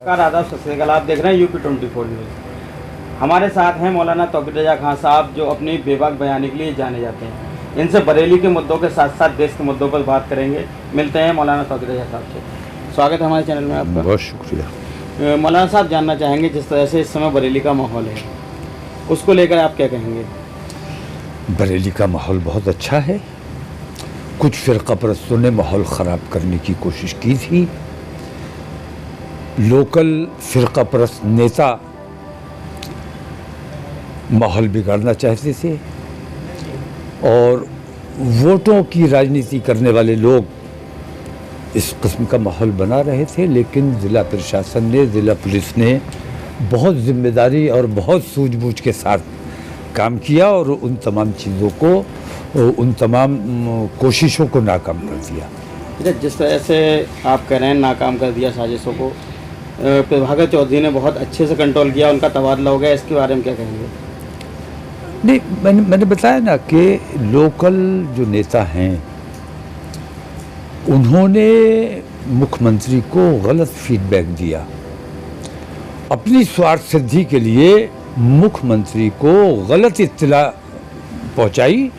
नमस्कार, आदाब, सत श्री अकाल। आप देख रहे हैं यूपी 24 न्यूज़। हमारे साथ हैं मौलाना तौक़ीर रज़ा खान साहब, जो अपनी बेबाक बयानी के लिए जाने जाते हैं। इनसे बरेली के मुद्दों के साथ साथ देश के मुद्दों पर बात करेंगे। मिलते हैं मौलाना तौक़ीर रज़ा साहब से। स्वागत है हमारे चैनल में आपका। बहुत शुक्रिया। मौलाना साहब, जानना चाहेंगे जिस तरह से इस समय बरेली का माहौल है, उसको लेकर आप क्या कहेंगे? बरेली का माहौल बहुत अच्छा है। कुछ फ़िरक़ा परस्तों ने माहौल ख़राब करने की कोशिश की थी। लोकल फ़िरक़ा परस्त नेता माहौल बिगाड़ना चाहते थे और वोटों की राजनीति करने वाले लोग इस किस्म का माहौल बना रहे थे। लेकिन ज़िला प्रशासन ने, ज़िला पुलिस ने बहुत ज़िम्मेदारी और बहुत सूझबूझ के साथ काम किया और उन तमाम चीज़ों को, उन तमाम कोशिशों को नाकाम कर दिया। जिस तरह से आप कह रहे हैं नाकाम कर दिया साजिशों को, प्रभाकर चौधरी ने बहुत अच्छे से कंट्रोल किया, उनका तबादला हो गया, इसके बारे में क्या कहेंगे? नहीं, मैंने बताया ना कि लोकल जो नेता हैं उन्होंने मुख्यमंत्री को गलत फीडबैक दिया। अपनी स्वार्थ सिद्धि के लिए मुख्यमंत्री को गलत इत्तला पहुंचाई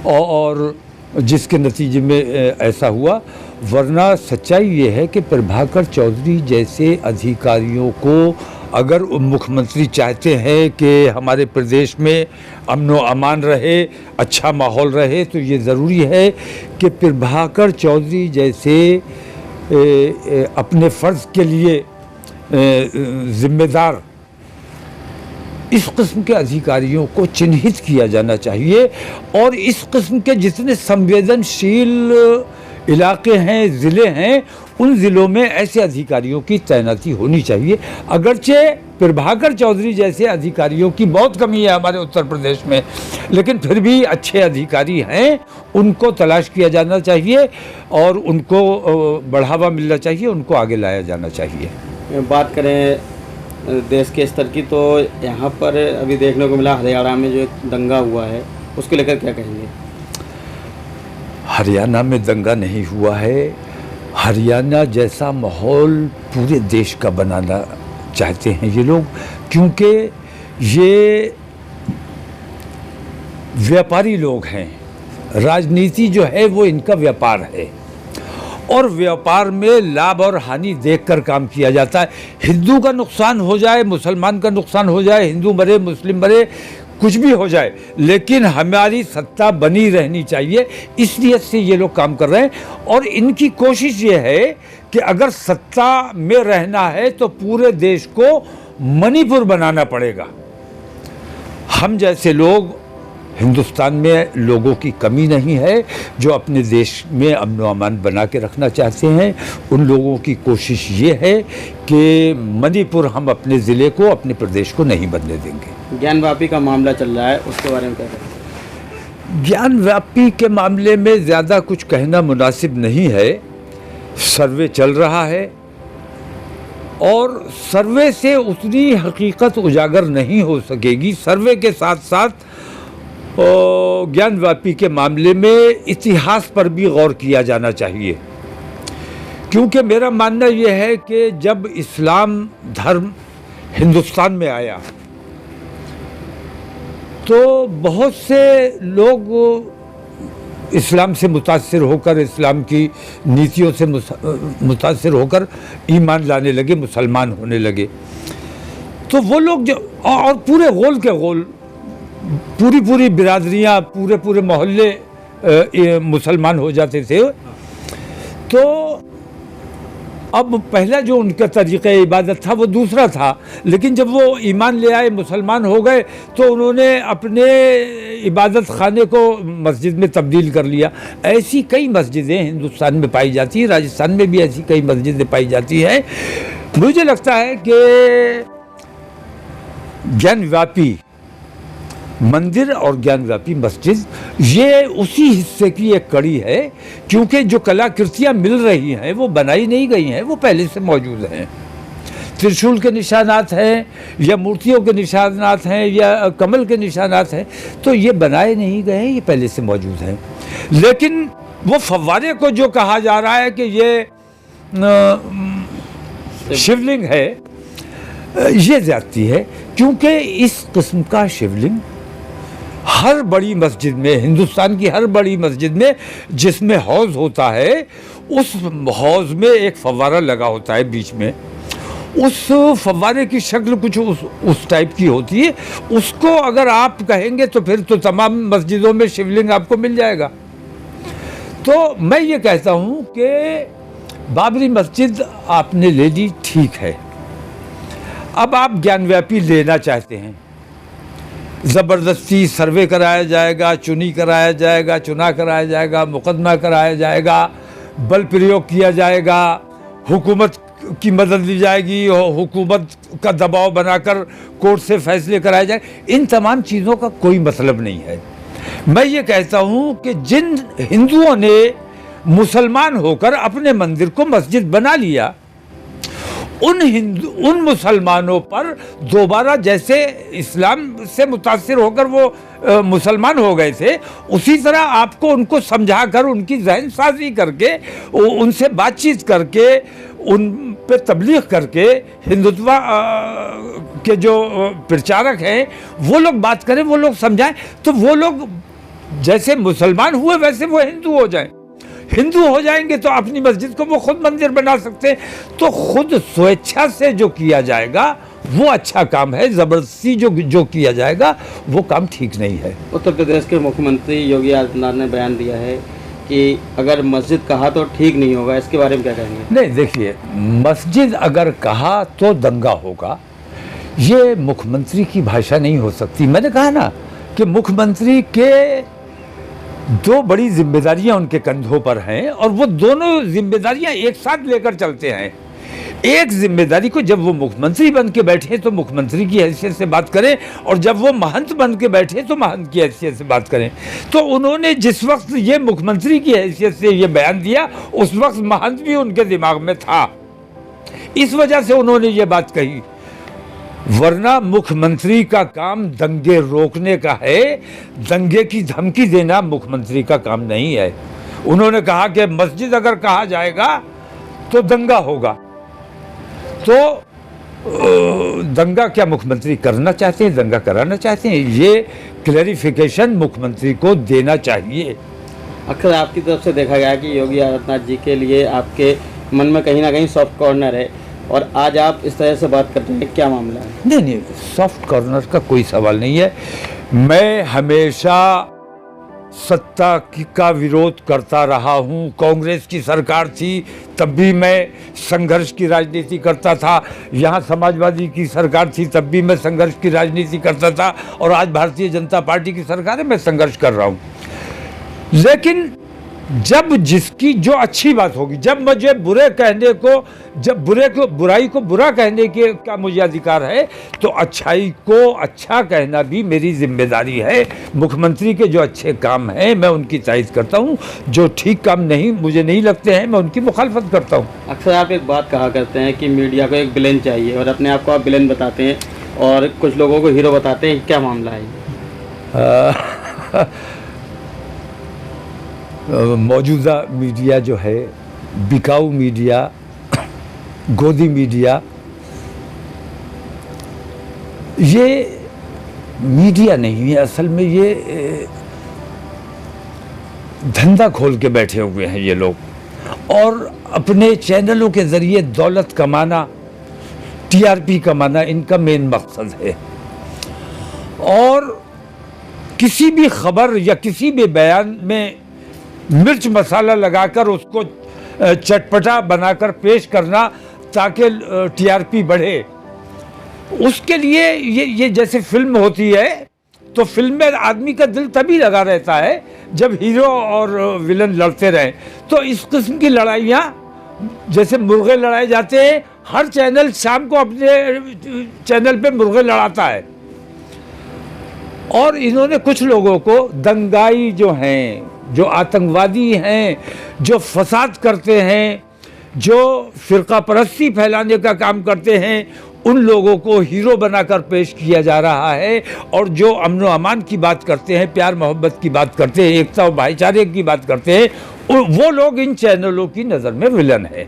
और जिसके नतीजे में ऐसा हुआ। वरना सच्चाई ये है कि प्रभाकर चौधरी जैसे अधिकारियों को अगर मुख्यमंत्री चाहते हैं कि हमारे प्रदेश में अमन व अमान रहे, अच्छा माहौल रहे, तो ये ज़रूरी है कि प्रभाकर चौधरी जैसे अपने फ़र्ज़ के लिए ज़िम्मेदार इस किस्म के अधिकारियों को चिन्हित किया जाना चाहिए। और इस किस्म के जितने संवेदनशील इलाके हैं, ज़िले हैं, उन ज़िलों में ऐसे अधिकारियों की तैनाती होनी चाहिए। अगरचे प्रभाकर चौधरी जैसे अधिकारियों की बहुत कमी है हमारे उत्तर प्रदेश में, लेकिन फिर भी अच्छे अधिकारी हैं, उनको तलाश किया जाना चाहिए और उनको बढ़ावा मिलना चाहिए, उनको आगे लाया जाना चाहिए। बात करें देश के स्तर की, तो यहाँ पर अभी देखने को मिला हरियाणा में जो एक दंगा हुआ है, उसको लेकर क्या कहेंगे? हरियाणा में दंगा नहीं हुआ है। हरियाणा जैसा माहौल पूरे देश का बनाना चाहते हैं ये लोग, क्योंकि ये व्यापारी लोग हैं। राजनीति जो है वो इनका व्यापार है और व्यापार में लाभ और हानि देखकर काम किया जाता है। हिंदू का नुकसान हो जाए, मुसलमान का नुकसान हो जाए, हिंदू मरे, मुस्लिम मरे, कुछ भी हो जाए, लेकिन हमारी सत्ता बनी रहनी चाहिए। इस नियत से ये लोग काम कर रहे हैं और इनकी कोशिश ये है कि अगर सत्ता में रहना है तो पूरे देश को मणिपुर बनाना पड़ेगा। हम जैसे लोग, हिंदुस्तान में लोगों की कमी नहीं है जो अपने देश में अमन व अमान बना के रखना चाहते हैं। उन लोगों की कोशिश ये है कि मणिपुर हम अपने ज़िले को, अपने प्रदेश को नहीं बनने देंगे। ज्ञानवापी का मामला चल रहा है, उसके बारे में क्या कहेंगे? ज्ञानवापी के मामले में ज़्यादा कुछ कहना मुनासिब नहीं है। सर्वे चल रहा है और सर्वे से उतनी हकीकत उजागर नहीं हो सकेगी। सर्वे के साथ साथ ज्ञानवापी के मामले में इतिहास पर भी गौर किया जाना चाहिए, क्योंकि मेरा मानना यह है कि जब इस्लाम धर्म हिंदुस्तान में आया तो बहुत से लोग इस्लाम से मुतासिर होकर, इस्लाम की नीतियों से मुतासिर होकर ईमान लाने लगे, मुसलमान होने लगे। तो वो लोग जो, और पूरे गोल के गोल, पूरी बिरादरियाँ, पूरे मोहल्ले मुसलमान हो जाते थे। तो अब पहला जो उनका तरीक़ा इबादत था वो दूसरा था, लेकिन जब वो ईमान ले आए, मुसलमान हो गए, तो उन्होंने अपने इबादत खाने को मस्जिद में तब्दील कर लिया। ऐसी कई मस्जिदें हिंदुस्तान में पाई जाती हैं, राजस्थान में भी ऐसी कई मस्जिदें पाई जाती हैं। मुझे लगता है कि ज्ञानवापी मंदिर और ज्ञानवापी मस्जिद ये उसी हिस्से की एक कड़ी है, क्योंकि जो कलाकृतियाँ मिल रही हैं वो बनाई नहीं गई हैं, वो पहले से मौजूद हैं। त्रिशूल के निशानात हैं या मूर्तियों के निशानात हैं या कमल के निशानात हैं, तो ये बनाए नहीं गए हैं, ये पहले से मौजूद हैं। लेकिन वो फव्वारे को जो कहा जा रहा है कि ये शिवलिंग है, ये ज्यादती है, क्योंकि इस किस्म का शिवलिंग हर बड़ी मस्जिद में, हिंदुस्तान की हर बड़ी मस्जिद में जिसमें हौज होता है, उस हौज में एक फव्वारा लगा होता है बीच में। उस फव्वारे की शक्ल कुछ उस टाइप की होती है। उसको अगर आप कहेंगे तो फिर तो तमाम मस्जिदों में शिवलिंग आपको मिल जाएगा। तो मैं ये कहता हूँ कि बाबरी मस्जिद आपने ले ली, ठीक है। अब आप ज्ञानव्यापी लेना चाहते हैं, ज़बरदस्ती सर्वे कराया जाएगा, चुनी कराया जाएगा, चुनाव कराया जाएगा, मुकदमा कराया जाएगा, बल प्रयोग किया जाएगा, हुकूमत की मदद ली जाएगी, हुकूमत का दबाव बनाकर कोर्ट से फैसले कराए जाए। इन तमाम चीज़ों का कोई मतलब नहीं है। मैं ये कहता हूँ कि जिन हिंदुओं ने मुसलमान होकर अपने मंदिर को मस्जिद बना लिया, उन मुसलमानों पर दोबारा जैसे इस्लाम से मुतासिर होकर वो मुसलमान हो गए थे, उसी तरह आपको उनको समझाकर, उनकी जहन साजी करके, उनसे बातचीत करके, उन पे तबलीग करके, हिंदुत्व के जो प्रचारक हैं वो लोग बात करें, वो लोग समझाएं, तो वो लोग जैसे मुसलमान हुए वैसे वो हिंदू हो जाएं। हिंदू हो जाएंगे तो अपनी मस्जिद को वो खुद मंदिर बना सकते हैं। तो खुद स्वेच्छा से जो किया जाएगा वो अच्छा काम है, ज़बरदस्ती जो किया जाएगा वो काम ठीक नहीं है। उत्तर प्रदेश के मुख्यमंत्री योगी आदित्यनाथ ने बयान दिया है कि अगर मस्जिद कहा तो ठीक नहीं होगा, इसके बारे में क्या कहेंगे? नहीं, देखिए, मस्जिद अगर कहा तो दंगा होगा, ये मुख्यमंत्री की भाषा नहीं हो सकती। मैंने कहा ना कि मुख्यमंत्री के दो बड़ी जिम्मेदारियां उनके कंधों पर हैं और वो दोनों जिम्मेदारियां एक साथ लेकर चलते हैं। एक जिम्मेदारी को जब वो मुख्यमंत्री बन के बैठे तो मुख्यमंत्री की हैसियत से बात करें, और जब वो महंत बन के बैठे तो महंत की हैसियत से बात करें। तो उन्होंने जिस वक्त ये मुख्यमंत्री की हैसियत से ये बयान दिया, उस वक्त महंत भी उनके दिमाग में था, इस वजह से उन्होंने ये बात कही। वरना मुख्यमंत्री का काम दंगे रोकने का है, दंगे की धमकी देना मुख्यमंत्री का काम नहीं है। उन्होंने कहा कि मस्जिद अगर कहा जाएगा तो दंगा होगा। तो दंगा क्या मुख्यमंत्री करना चाहते हैं, दंगा कराना चाहते हैं? ये क्लैरिफिकेशन मुख्यमंत्री को देना चाहिए। अक्सर आपकी तरफ से देखा गया कि योगी आदित्यनाथ जी के लिए आपके मन में कहीं ना कहीं सॉफ्ट कॉर्नर है, और आज आप इस तरह से बात करते हैं, क्या मामला है? नहीं, सॉफ्ट कॉर्नर का कोई सवाल नहीं है। मैं हमेशा सत्ता का विरोध करता रहा हूँ। कांग्रेस की सरकार थी तब भी मैं संघर्ष की राजनीति करता था, यहाँ समाजवादी की सरकार थी तब भी मैं संघर्ष की राजनीति करता था, और आज भारतीय जनता पार्टी की सरकार है, मैं संघर्ष कर रहा हूँ। लेकिन जब जिसकी जो अच्छी बात होगी, जब मुझे बुरे कहने को, जब बुराई को बुरा कहने के का मुझे अधिकार है, तो अच्छाई को अच्छा कहना भी मेरी जिम्मेदारी है। मुख्यमंत्री के जो अच्छे काम हैं मैं उनकी तारीफ करता हूं, जो ठीक काम नहीं मुझे नहीं लगते हैं मैं उनकी मुखालफत करता हूं। अक्सर आप एक बात कहा करते हैं कि मीडिया को एक विलेन चाहिए, और अपने आप को आप विलेन बताते हैं और कुछ लोगों को हीरो बताते हैं, क्या मामला है? मौजूदा मीडिया जो है, बिकाऊ मीडिया, गोदी मीडिया, ये मीडिया नहीं है, असल में ये धंधा खोल के बैठे हुए हैं ये लोग, और अपने चैनलों के जरिए दौलत कमाना, टीआरपी कमाना इनका मेन मकसद है। और किसी भी खबर या किसी भी बयान में मिर्च मसाला लगाकर उसको चटपटा बनाकर पेश करना ताकि टीआरपी बढ़े, उसके लिए ये जैसे फिल्म होती है, तो फिल्म में आदमी का दिल तभी लगा रहता है जब हीरो और विलन लड़ते रहें। तो इस किस्म की लड़ाइयाँ जैसे मुर्गे लड़ाए जाते हैं, हर चैनल शाम को अपने चैनल पे मुर्गे लड़ाता है, और इन्होंने कुछ लोगों को दंगाई जो हैं, जो आतंकवादी हैं, जो फसाद करते हैं, जो फिरका परस्ती फैलाने का काम करते हैं, उन लोगों को हीरो बनाकर पेश किया जा रहा है। और जो अमन व अमान की बात करते हैं, प्यार मोहब्बत की बात करते हैं, एकता और भाईचारे की बात करते हैं, वो लोग इन चैनलों की नज़र में विलन है।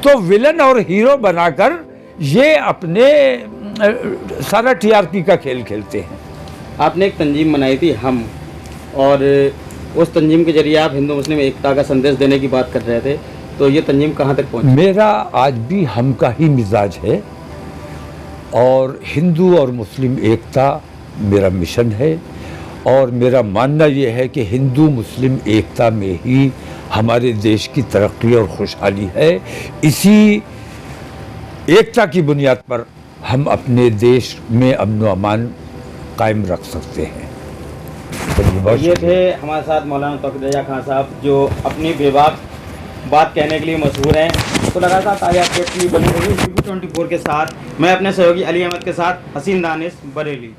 तो विलन और हीरो बनाकर ये अपने सारा टीआरपी का खेल खेलते हैं। आपने एक तंजीम बनाई थी हम, और उस तंजीम के जरिए आप हिंदू मुस्लिम एकता का संदेश देने की बात कर रहे थे, तो ये तंजीम कहाँ तक पहुँची? मेरा आज भी हम का ही मिजाज है और हिंदू और मुस्लिम एकता मेरा मिशन है, और मेरा मानना ये है कि हिंदू मुस्लिम एकता में ही हमारे देश की तरक्की और खुशहाली है। इसी एकता की बुनियाद पर हम अपने देश में अमन व अमान कायम रख सकते हैं। ये थे हमारे साथ मौलाना तौक़ीर रज़ा खान साहब, जो अपनी बेबाक बात कहने के लिए मशहूर हैं। तो लगातार ताज़ा अपडेट के लिए बने रहिए UP24 के साथ। मैं अपने सहयोगी अली अहमद के साथ हसीन दानिश, बरेली।